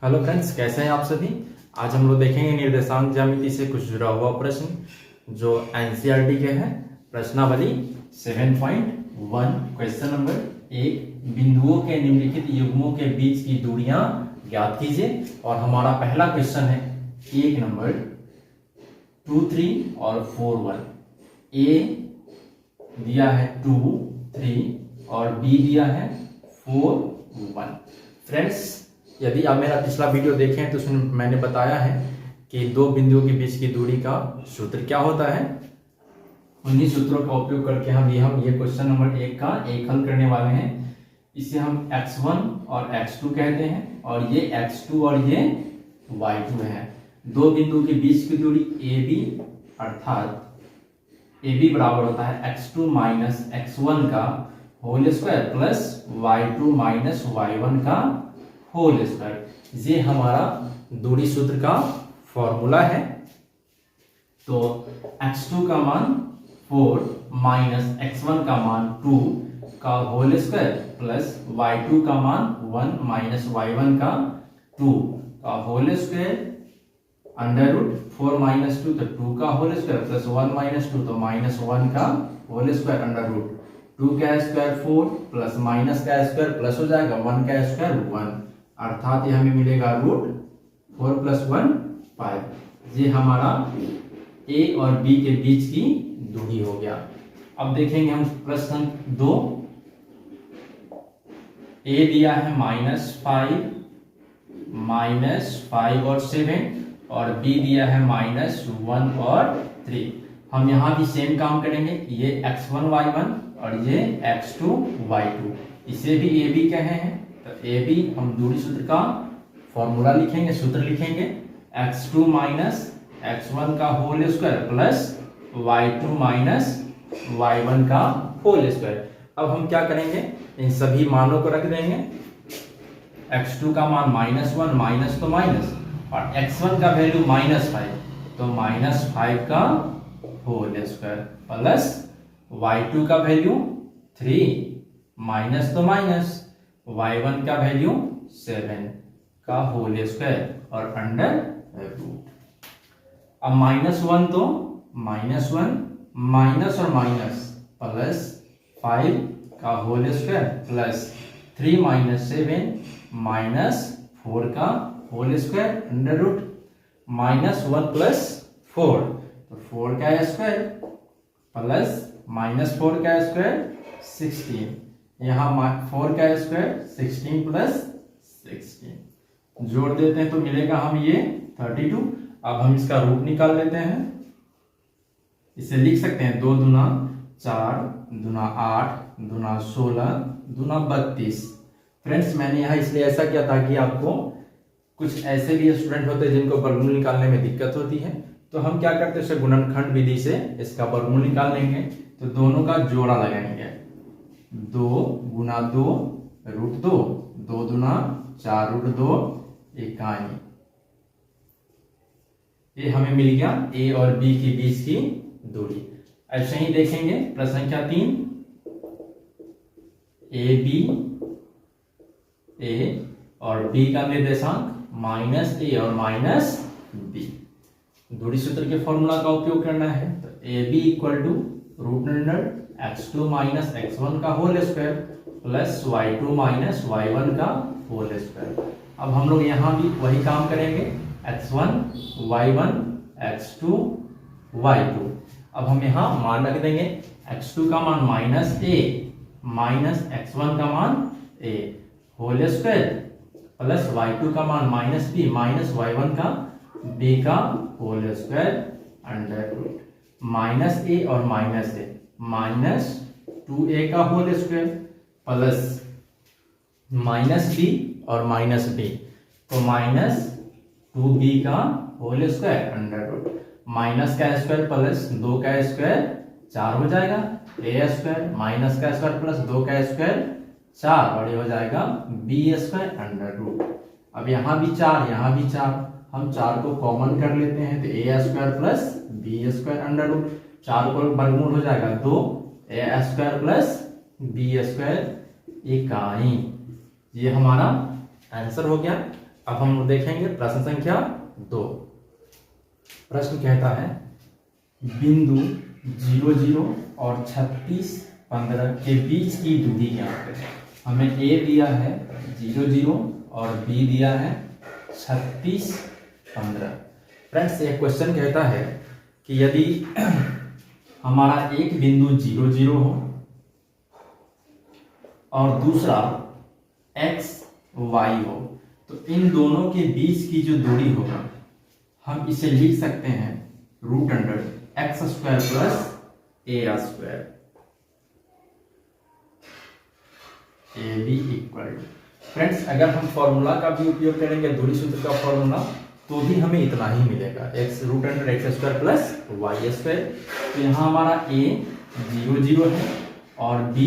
Hello friends, कैसे हैं आप सभी। आज हम लोग देखेंगे निर्देशांक ज्यामिति से कुछ जुड़ा हुआ प्रश्न जो एनसीईआरटी के हैं। प्रश्नावली 7.1 क्वेश्चन नंबर 1, बिंदुओं के निम्नलिखित युग्मों के बीच की दूरियां ज्ञात कीजिए। और हमारा पहला क्वेश्चन है 1 नंबर 2, 3 और 4, 1। ए दिया है 2, 3 और बी दिया है 4, 1। फ्रेंड्स, यदि आप मेरा पिछला वीडियो देखें तो उसमें मैंने बताया है कि दो बिंदुओं के बीच की दूरी का सूत्र क्या होता है। उन्हीं सूत्रों का उपयोग करके हम ये क्वेश्चन नंबर 1 का एक हल करने वाले हैं। इसे हम x1 और x2 कहते हैं और ये x2 और ये y2 है। दो बिंदु के बीच की दूरी AB, अर्थात AB बराबर होता है x2 माइनस x1 का whole square plus y2 minus y1 का होल स्क्वायर। ये हमारा दूरी सूत्र का फॉर्मूला है। तो x2 का मान 4 माइनस x1 का मान 2 का होल स्क्वायर प्लस y2 का मान 1 माइनस y1 का 2 का whole square under root 4 minus 2 तो 2 का होल स्क्वायर प्लस 1 माइनस 2 तो माइनस 1 का होल स्क्वायर अंडर रूट 2 का स्क्वायर 4 प्लस माइनस का स्क्वायर प्लस हो जाएगा 1 का स्क्वायर 1, अर्थात ये हमें मिलेगा रूट 4 प्लस 1 5। ये हमारा ए और बी के बीच की दूरी हो गया। अब देखेंगे हम प्रश्न 2। ए दिया है -5 और 7 और बी दिया है -1 और 3। हम यहाँ भी सेम काम करेंगे। ये x1 y1 और ये x2 y2, इसे भी ए बी कहे हैं। तो ए बी हम दूरी सूत्र का फॉर्मूला लिखेंगे, सूत्र लिखेंगे x2 माइनस x1 का whole square plus y2 minus y1 का होल स्क्वायर। अब हम क्या करेंगे, इन सभी मानों को रख देंगे। x2 का मान -1, माइनस तो माइनस, और x1 का वैल्यू -5 तो -5 का होल स्क्वायर प्लस y2 का वैल्यू 3, माइनस तो माइनस, y1 का वैल्यू 7 का होल स्क्वायर और अंडर रूट। अब -1 तो -1 माइनस और माइनस प्लस 5 का whole square plus 3 minus 7 minus 4 का whole square under root -1 plus 4 तो 4 का स्क्वायर प्लस -4 का स्क्वायर 16। यहाँ 4 का स्क्वायर 16 प्लस 16 जोड़ देते हैं तो मिलेगा हम ये 32। अब हम इसका रूट निकाल लेते हैं। इसे लिख सकते हैं 2 दूना 4, दूना 8, दूना 16, दूना 32। फ्रेंड्स, मैंने यहाँ इसलिए ऐसा किया था कि आपको कुछ ऐसे भी स्टूडेंट होते हैं जिनको वर्गमूल निकालने में दिक्कत होती है। तो हम क्या करते हैं, उसे गुणनखंड विधि से इसका वर्गमूल निकाल लेंगे। तो दोनों का जोड़ा लगाएंगे, 2 गुना 2 रूट 2, 2 दूना 4 रूट 2 इकाई। ये हमें मिल गया ए और बी के बीच की दूरी। ऐसे ही देखेंगे प्रश्न संख्या 3। ए और बी का निर्देशांक -a और -b। दूरी सूत्र के फॉर्मूला का उपयोग करना है। तो A B equal to root under x2 minus x1 का whole square plus y2 minus y1 का होल स्क्वायर। अब हम लोग यहाँ भी वही काम करेंगे, x1 y1 x2 y2। अब हम यहाँ मान रख देंगे, x2 का मान -a माइनस x1 का मान a whole square plus y2 का मान -b माइनस y1 का b का whole square under root -a और -a -2a का होल स्क्वायर प्लस -b और -b तो -2b का whole square under root minus का स्क्वायर प्लस 2 का स्क्वायर 4 हो जाएगा, a स्क्वायर माइनस का स्क्वायर प्लस 2 का स्क्वायर 4 और ये हो जाएगा b स्क्वायर अंडर रूट। अब यहाँ भी 4, यहाँ भी 4, हम 4 को कॉमन कर लेते हैं तो a square plus b square under root 4 को वर्गमूल हो जाएगा 2, a square plus b square इकाई। ये हमारा आंसर हो गया। अब हम देखेंगे प्रश्न संख्या 2। प्रश्न कहता है बिंदु 0 0 और 36 15 के बीच की दूरी ज्ञात करें। हमें ए दिया है 0 0 और बी दिया है 36 15। फ्रेंड्स ये क्वेश्चन कहता है कि यदि हमारा एक बिंदु 0 0 हो और दूसरा x y हो, तो इन दोनों के बीच की जो दूरी होगा हम इसे लिख सकते हैं √x² plus a² AB equal. Friends अगर हम फॉर्मूला का भी उपयोग करेंगे, दूरी सूत्र का फॉर्मूला, तो भी हमें इतना ही मिलेगा √x² प्लस y²। तो यहाँ हमारा a 0 0 है और b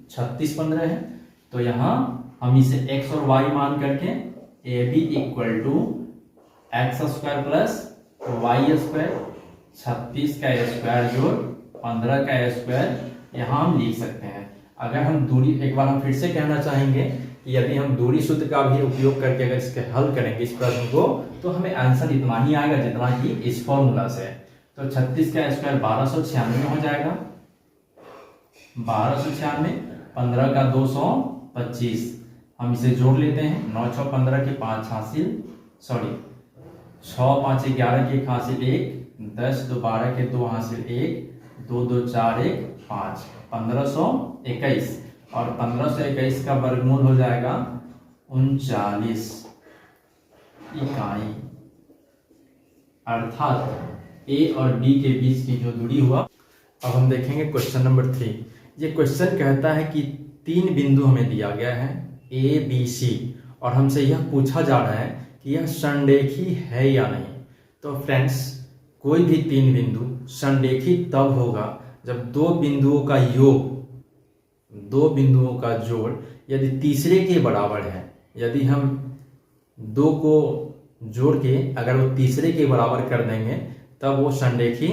36 15 है। तो यहाँ हम इसे x और y मान करके AB equal to x² plus y², 36 का स्क्वायर जोड़ 15 का स्क्वायर यहाँ हम लिख सकते हैं। अगर हम दूरी, एक बार हम फिर से कहना चाहेंगे कि यदि हम दूरी सूत्र का भी उपयोग करके अगर इसके हल करेंगे इस प्रश्न को, तो हमें आंसर इतना ही आएगा जितना कि इस फॉर्मूला से। तो 36 का स्क्वायर 1296 हो जाएगा, 1296, 15 का 225। हम इसे जोड़ लेते हैं, 9 6 15 के 5 हासिल, 6 5 11 के 1 हासिल 1, 10 2 12 के 2 हासिल 1, 2 2 4 1 5, 1521। और 1521 का वर्गमूल हो जाएगा 39 इकाई। अर्थात ए और बी के बीच की जो दूरी हुआ। अब हम देखेंगे क्वेश्चन नंबर 3। ये क्वेश्चन कहता है कि 3 बिंदु हमें दिया गया है ए बी सी और हमसे यह पूछा जा रहा है कि यह संरेखी है या नहीं। तो फ्रेंड्स कोई भी 3 बिंदु संरेखी तब होगा जब 2 बिंदुओं का योग, 2 बिंदुओं का जोड़ यदि तीसरे के बराबर है। यदि हम 2 को जोड़ के अगर वो तीसरे के बराबर कर देंगे तब वो संरेखी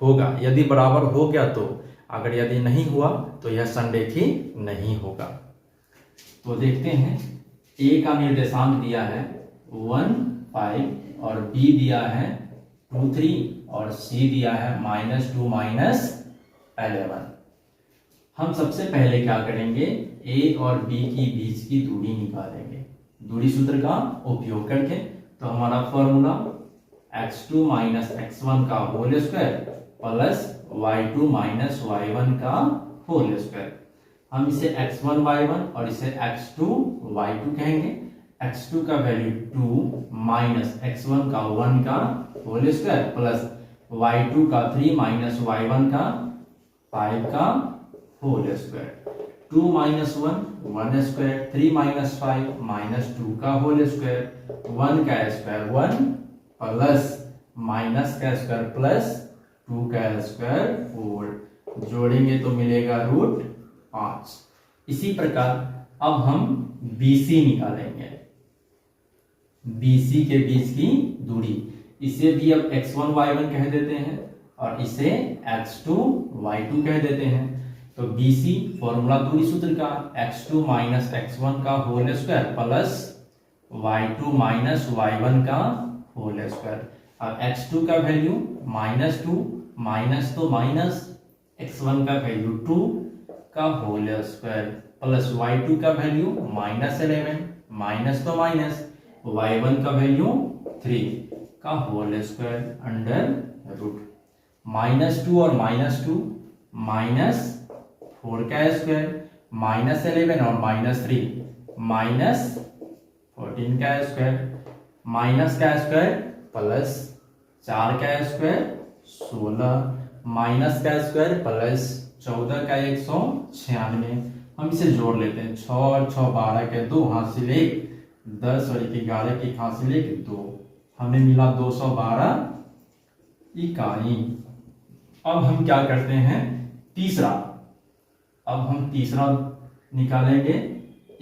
होगा। यदि बराबर हो गया तो, अगर यदि नहीं हुआ तो यह संरेखी नहीं होगा। तो देखते हैं, ए का निर्देशांक दिया है 1 5 और बी दिया है 2 3 और सी दिया है -2 -11। हम सबसे पहले क्या करेंगे, ए और बी की बीच की दूरी निकालेंगे दूरी सूत्र का उपयोग करके। तो हमारा फॉर्मूला x2 - x1 का whole square plus y2 - y1 का होल स्क्वायर। हम इसे x1 y1 और इसे x2 y2 कहेंगे। x2 का वैल्यू 2 माइनस x1 का 1 का होल स्क्वायर प्लस y2 का 3 माइनस y1 का 5 का होल स्क्वायर। 2 - 1 1 स्क्वायर, 3 - 5 -2 का होल स्क्वायर, 1 का स्क्वायर 1 प्लस माइनस का स्क्वायर प्लस 2 का स्क्वायर 4। जोड़ेंगे तो मिलेगा √5। इसी प्रकार अब हम BC निकालेंगे, BC के बीच की दूरी। इसे भी अब x1 y1 कह देते हैं और इसे x2 y2 कह देते हैं। तो BC फॉर्मूला दूरी सूत्र का x2 - x1 का whole square plus y2 - y1 का होल स्क्वायर। अब x2 का वैल्यू -2 माइनस तो माइनस, x1 का वैल्यू 2 का होल स्क्वायर प्लस y2 का वैल्यू -11 माइनस तो माइनस, y1 का वैल्यू 3 का होल स्क्वायर अंडर रूट। -2 और -2 -4 का स्क्वायर, -11 और -3 -14 का स्क्वायर, माइनस का स्क्वायर प्लस 4 का स्क्वायर 16, माइनस का स्क्वायर प्लस 14 का 196। हम इसे जोड़ लेते हैं, 6 और 6 12 के 2 हासिल 1, 10 और 1 11 के हासिल 1 2। हमें मिला 212 इकाई। अब हम क्या करते हैं, तीसरा। अब हम तीसरा निकालेंगे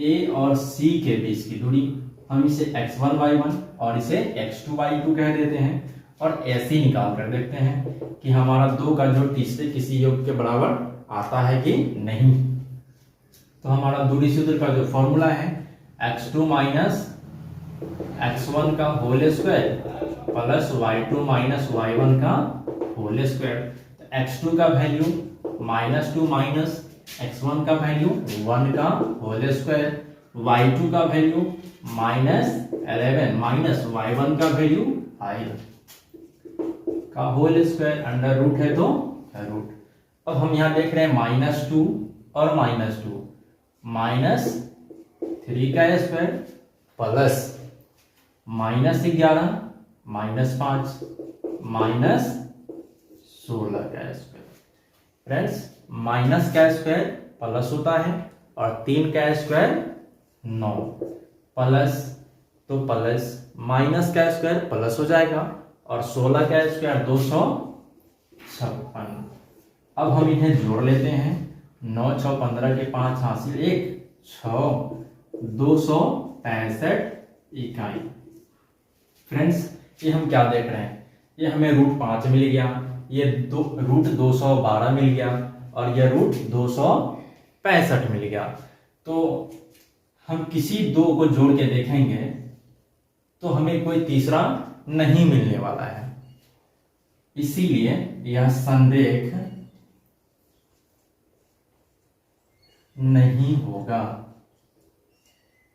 ए और सी के बीच की दूरी। हम इसे x1 y1 और इसे x2 y2 कह देते हैं और ऐसे ही निकाल कर देखते हैं कि हमारा 2 का जोड़ तीसरे किसी योग के बराबर आता है कि नहीं। तो हमारा दूरी सूत्र का जो फॉर्मूला है x2 - x1 का whole square plus y2 minus y1 का होल स्क्वायर। तो x2 का वैल्यू -2 माइनस x1 का वैल्यू 1 का होल स्क्वायर, y2 का वैल्यू -11 माइनस y1 का वैल्यू 5 का होल स्क्वायर, अंडर रूट है तो रूट। अब हम यहाँ देख रहे हैं -2 और -2, -3 का स्क्वायर प्लस -11 -5 -16 का स्क्वायर। फ्रेंड्स माइनस का स्क्वायर प्लस होता है और 3 का स्क्वायर 9 प्लस, तो प्लस माइनस का स्क्वायर प्लस हो जाएगा और 16 का स्क्वायर 256। अब हम इन्हें जोड़ लेते हैं, 9 6 15 के 5 हासिल 1 6 265 इकाई। फ्रेंड्स ये हम क्या देख रहे हैं, ये हमें रूट 5 मिल गया, ये रूट 212 मिल गया और ये रूट 265 मिल गया। तो हम किसी दो को जोड़ के देखेंगे तो हमें कोई तीसरा नहीं मिलने वाला है, इसीलिए यह संरेख नहीं होगा,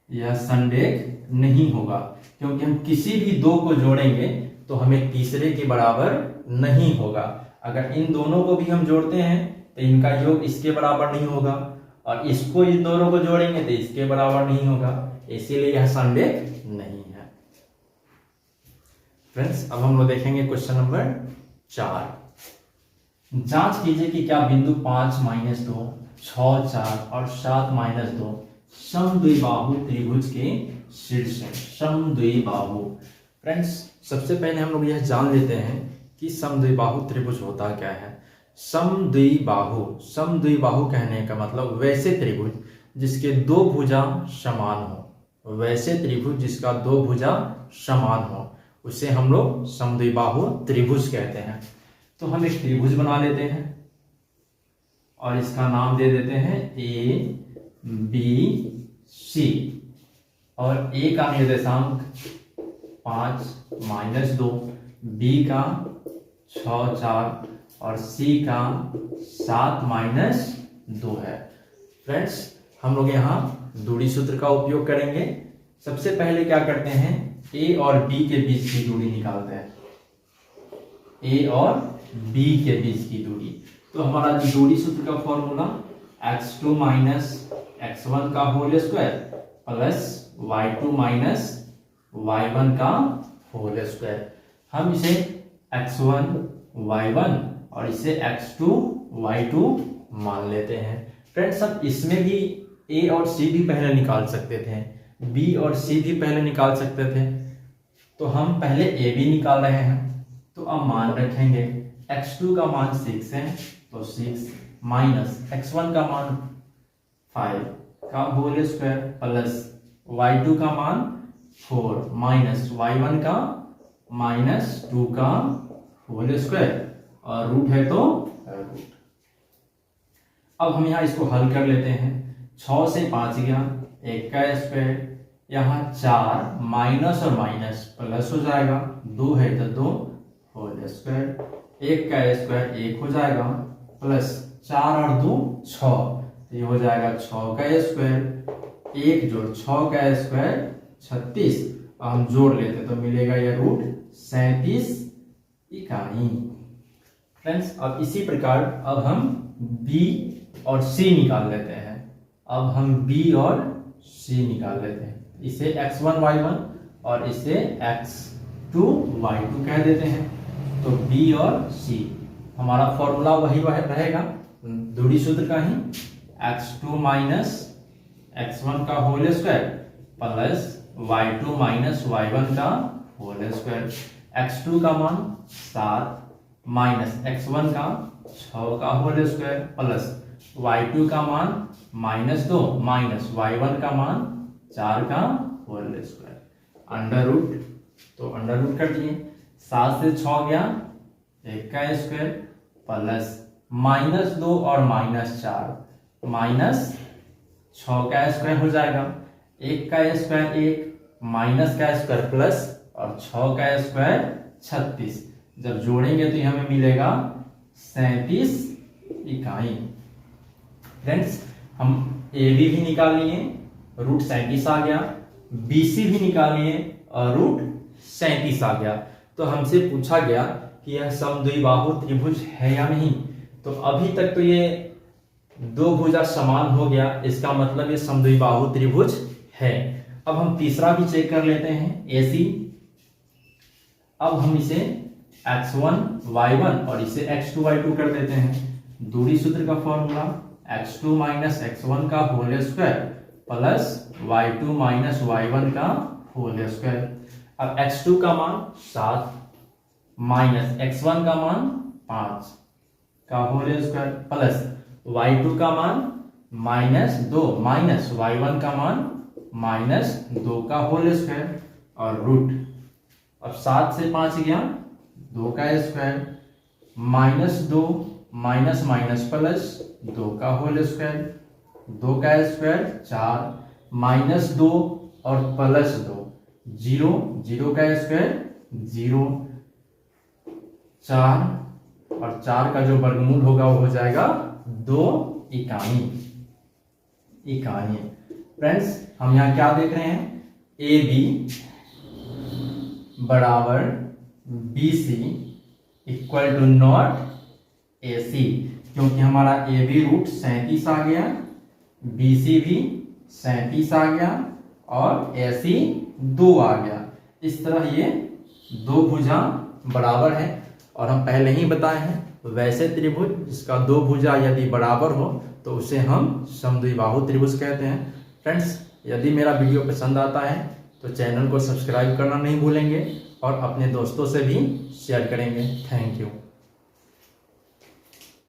यह संरेख नहीं होगा, क्योंकि हम किसी भी दो को जोड़ेंगे तो हमें तीसरे के बराबर नहीं होगा। अगर इन दोनों को भी हम जोड़ते हैं तो इनका योग इसके बराबर नहीं होगा और इसको इन दोनों को जोड़ेंगे तो इसके बराबर नहीं होगा, इसीलिए यह संरेख नहीं है। फ्रेंड्स अब हम लोग देखेंगे क्वेश्चन नंबर 4। जांच कीजिए कि क्या बिंदु 5 -2 6 4 और 7 -2 समद्विबाहु त्रिभुज के शीर्ष है। समद्विबाहु। फ्रेंड्स सबसे पहले हम लोग यह जान लेते हैं कि समद्विबाहु त्रिभुज होता क्या है। समद्विबाहु, समद्विबाहु कहने का मतलब वैसे त्रिभुज जिसके दो भुजा समान हो, वैसे त्रिभुज जिसका दो भुजा समान हो, उसे हम लोग समद्विबाहु त्रिभुज कहते हैं। तो हम एक त्रिभुज बना लेते हैं और इसका नाम दे देते हैं ABC और A का निर्देशांक 5 -2, B का 6 4 और C का 7 -2 है। फ्रेंड्स हम लोग यहाँ दूरी सूत्र का उपयोग करेंगे। सबसे पहले क्या करते हैं, A और B के बीच की दूरी निकालते हैं, A और B के बीच की दूरी। तो हमारा दूरी सूत्र का फॉर्मूला x2 माइनस x1 का whole square plus y2 minus y1 का होल स्क्वायर। हम इसे x1 y1 और इसे x2 y2 मान लेते हैं। फ्रेंड्स अब इसमें भी A और C भी पहले निकाल सकते थे, B और C भी पहले निकाल सकते थे, तो हम पहले A भी निकाल रहे हैं। तो अब मान रखेंगे, x2 का मान 6 है तो 6 माइनस x1 का मान 5 का होल स्क्वायर प्लस y2 का मान 4 माइनस y1 का -2 का होल स्क्वायर और रूट है तो रूट। अब हम यहाँ इसको हल कर लेते हैं। 6 से 5 गया, 1 का स्क्वायर, यहाँ 4 माइनस और माइनस प्लस हो जाएगा, 2 है तो 2 होल स्क्वायर, 1 का स्क्वायर 1 हो जाएगा प्लस 4 और 2 6, ये हो जाएगा 6 का स्क्वायर, 1 जोड़ 6 का स्क्वायर 36, हम जोड़ लेते तो मिलेगा यह रूट 37 इकाई। फ्रेंड्स अब इसी प्रकार अब हम B और C निकाल लेते हैं। अब हम B और C निकाल लेते हैं, इसे x1 y1 और इसे x2 y2 कह देते हैं। तो B और C हमारा फॉर्मूला वही रहेगा दूरी सूत्र का ही, x2 माइनस x1 का whole square plus y2 minus y1 का होल स्क्वायर। x2 का मान 7 माइनस x1 का 6 का होल स्क्वायर प्लस y2 का मान -2 माइनस y1 का मान 4 का होल स्क्वायर, अंडर रूट, तो अंडर रूट कर दिए। 7 से 6 गया, 1 का स्क्वायर प्लस -2 और -4 माइनस 6 का स्क्वायर हो जाएगा, 1 का स्क्वायर 1 माइनस का स्क्वायर प्लस और 6 का स्क्वायर 36, जब जोड़ेंगे तो ये हमें मिलेगा 37 इकाई। फ्रेंड्स हम AB भी निकाल लिए, रूट 37 आ गया, BC भी निकाल लिए और रूट 37 आ गया। तो हमसे पूछा गया कि यह समद्विबाहु त्रिभुज है या नहीं। तो अभी तक तो ये दो भुजा समान हो गया, इसका मतलब ये समद्विबाहु त्रिभुज है। अब हम तीसरा भी चेक कर लेते हैं, AC। अब हम इसे x1 y1 और इसे x2 y2 कर देते हैं। दूरी सूत्र का फॉर्मूला x2 माइनस x1 का whole square plus y2 minus y1 का होल स्क्वायर। अब x2 का मान 7 माइनस x1 का मान 5 का होल स्क्वायर प्लस y2 का मान -2 माइनस y1 का मान -2 का होल स्क्वायर और रूट। अब 7 से 5 गया 2 का स्क्वायर -2 माइनस माइनस प्लस 2 का होल स्क्वायर, 2 का स्क्वायर 4 -2 और प्लस 2 0, 0 का स्क्वायर 0, 4 और 4 का जो वर्गमूल होगा वो हो जाएगा 2 इकाई। फ्रेंड्स हम यहाँ क्या देख रहे हैं, AB बराबर BC equal to not AC, क्योंकि हमारा AB रूट 37 आ गया, BC भी 37 आ गया और AC 2 आ गया। इस तरह ये दो भुजा बराबर है। और हम पहले ही बताए हैं वैसे त्रिभुज जिसका दो भुजा यदि बराबर हो तो उसे हम समद्विबाहु त्रिभुज कहते हैं। फ्रेंड्स यदि मेरा वीडियो पसंद आता है तो चैनल को सब्सक्राइब करना नहीं भूलेंगे और अपने दोस्तों से भी शेयर करेंगे। Thank you.